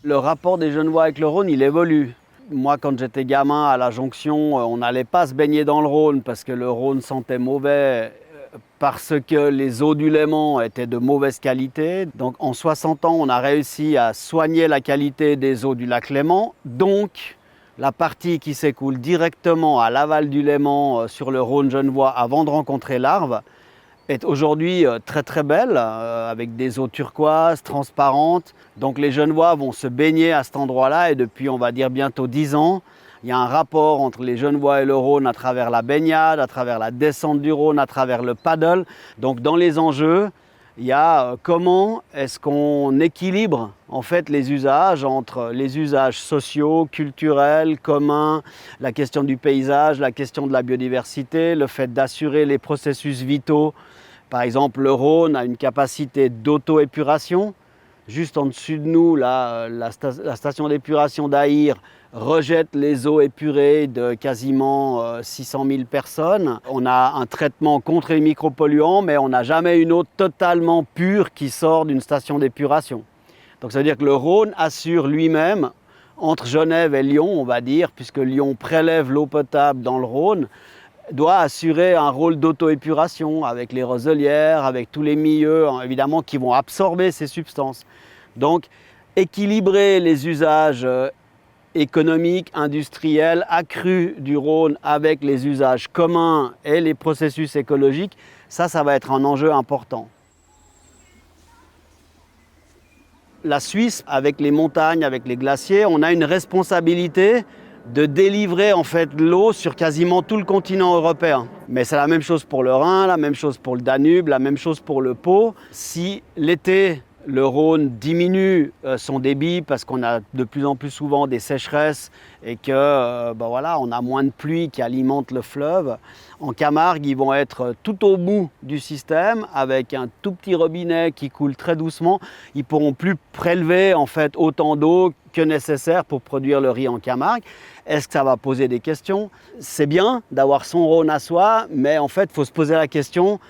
Le rapport des Genevois avec le Rhône, il évolue. Moi, quand j'étais gamin à la jonction, on n'allait pas se baigner dans le Rhône parce que le Rhône sentait mauvais, parce que les eaux du Léman étaient de mauvaise qualité. Donc en 60 ans, on a réussi à soigner la qualité des eaux du lac Léman. Donc la partie qui s'écoule directement à l'aval du Léman sur le Rhône genevois avant de rencontrer l'Arve est aujourd'hui très très belle, avec des eaux turquoises, transparentes. Donc les Genevois vont se baigner à cet endroit-là et depuis, on va dire, bientôt 10 ans, il y a un rapport entre les Genevois et le Rhône à travers la baignade, à travers la descente du Rhône, à travers le paddle. Donc dans les enjeux, il y a comment est-ce qu'on équilibre en fait les usages entre les usages sociaux, culturels, communs, la question du paysage, la question de la biodiversité, le fait d'assurer les processus vitaux. Par exemple, le Rhône a une capacité d'auto-épuration. Juste en dessus de nous, là, la station d'épuration d'Aïr rejette les eaux épurées de quasiment 600 000 personnes. On a un traitement contre les micropolluants, mais on n'a jamais une eau totalement pure qui sort d'une station d'épuration. Donc ça veut dire que le Rhône assure lui-même, entre Genève et Lyon, on va dire, puisque Lyon prélève l'eau potable dans le Rhône, doit assurer un rôle d'auto-épuration avec les roselières, avec tous les milieux, évidemment, qui vont absorber ces substances. Donc, équilibrer les usages économiques, industriels, accrus du Rhône avec les usages communs et les processus écologiques, ça va être un enjeu important. La Suisse, avec les montagnes, avec les glaciers, on a une responsabilité de délivrer en fait l'eau sur quasiment tout le continent européen. Mais c'est la même chose pour le Rhin, la même chose pour le Danube, la même chose pour le Pô. Si l'été, le Rhône diminue son débit parce qu'on a de plus en plus souvent des sécheresses et que on a moins de pluie qui alimente le fleuve, en Camargue, ils vont être tout au bout du système avec un tout petit robinet qui coule très doucement. Ils ne pourront plus prélever en fait autant d'eau que nécessaire pour produire le riz en Camargue. Est-ce que ça va poser des questions? C'est bien d'avoir son Rhône à soi, mais en fait, il faut se poser la question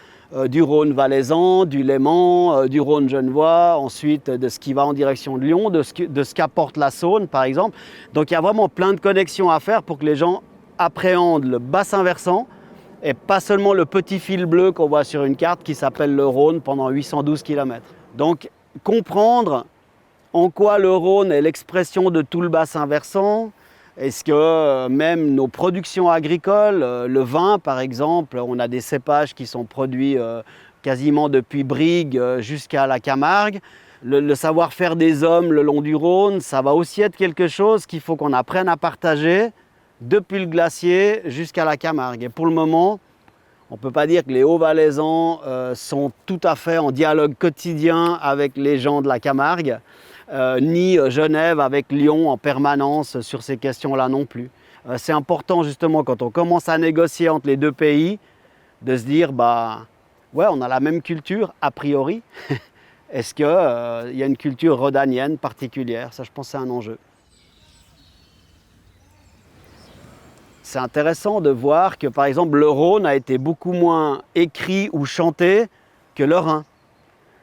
du Rhône valaisan, du Léman, du Rhône genevois, ensuite de ce qui va en direction de Lyon, de ce qu'apporte la Saône, par exemple. Donc il y a vraiment plein de connexions à faire pour que les gens appréhendent le bassin versant et pas seulement le petit fil bleu qu'on voit sur une carte qui s'appelle le Rhône pendant 812 km. Donc comprendre en quoi le Rhône est l'expression de tout le bassin versant. Est-ce que même nos productions agricoles, le vin par exemple, on a des cépages qui sont produits quasiment depuis Brigue jusqu'à la Camargue. Le savoir-faire des hommes le long du Rhône, ça va aussi être quelque chose qu'il faut qu'on apprenne à partager depuis le glacier jusqu'à la Camargue. Et pour le moment, on ne peut pas dire que les Hauts-Valaisans sont tout à fait en dialogue quotidien avec les gens de la Camargue. Ni Genève avec Lyon en permanence sur ces questions-là non plus. C'est important justement quand on commence à négocier entre les deux pays de se dire ouais, on a la même culture a priori. Est-ce qu'il y a une culture rhodanienne particulière? Ça, je pense, c'est un enjeu. C'est intéressant de voir que par exemple le Rhône a été beaucoup moins écrit ou chanté que le Rhin.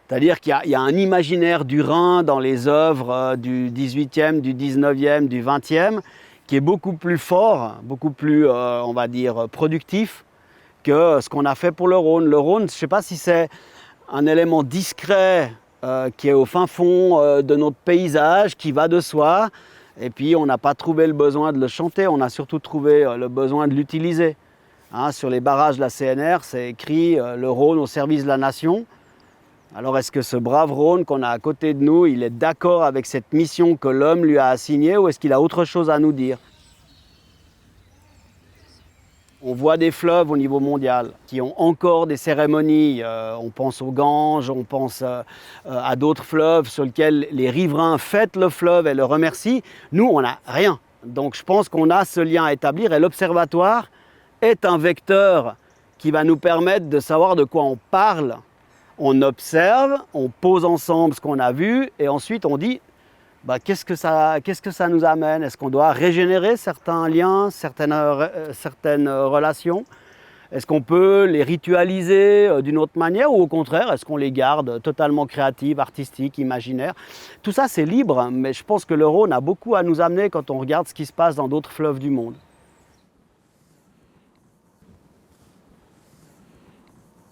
C'est-à-dire qu'il y a un imaginaire du Rhin dans les œuvres du 18e, du 19e, du 20e, qui est beaucoup plus fort, beaucoup plus, on va dire, productif que ce qu'on a fait pour le Rhône. Le Rhône, je ne sais pas si c'est un élément discret qui est au fin fond de notre paysage, qui va de soi, et puis on n'a pas trouvé le besoin de le chanter, on a surtout trouvé le besoin de l'utiliser. Sur les barrages de la CNR, c'est écrit le Rhône au service de la nation. Alors est-ce que ce brave Rhône qu'on a à côté de nous, il est d'accord avec cette mission que l'homme lui a assignée ou est-ce qu'il a autre chose à nous dire? On voit des fleuves au niveau mondial qui ont encore des cérémonies. On pense au Gange, on pense à d'autres fleuves sur lesquels les riverains fêtent le fleuve et le remercient. Nous, on n'a rien. Donc je pense qu'on a ce lien à établir et l'observatoire est un vecteur qui va nous permettre de savoir de quoi on parle. On observe, on pose ensemble ce qu'on a vu et ensuite on dit qu'est-ce que ça nous amène? Est-ce qu'on doit régénérer certains liens, certaines relations? Est-ce qu'on peut les ritualiser d'une autre manière ou au contraire, est-ce qu'on les garde totalement créatives, artistiques, imaginaires? Tout ça, c'est libre, mais je pense que le Rhône a beaucoup à nous amener quand on regarde ce qui se passe dans d'autres fleuves du monde.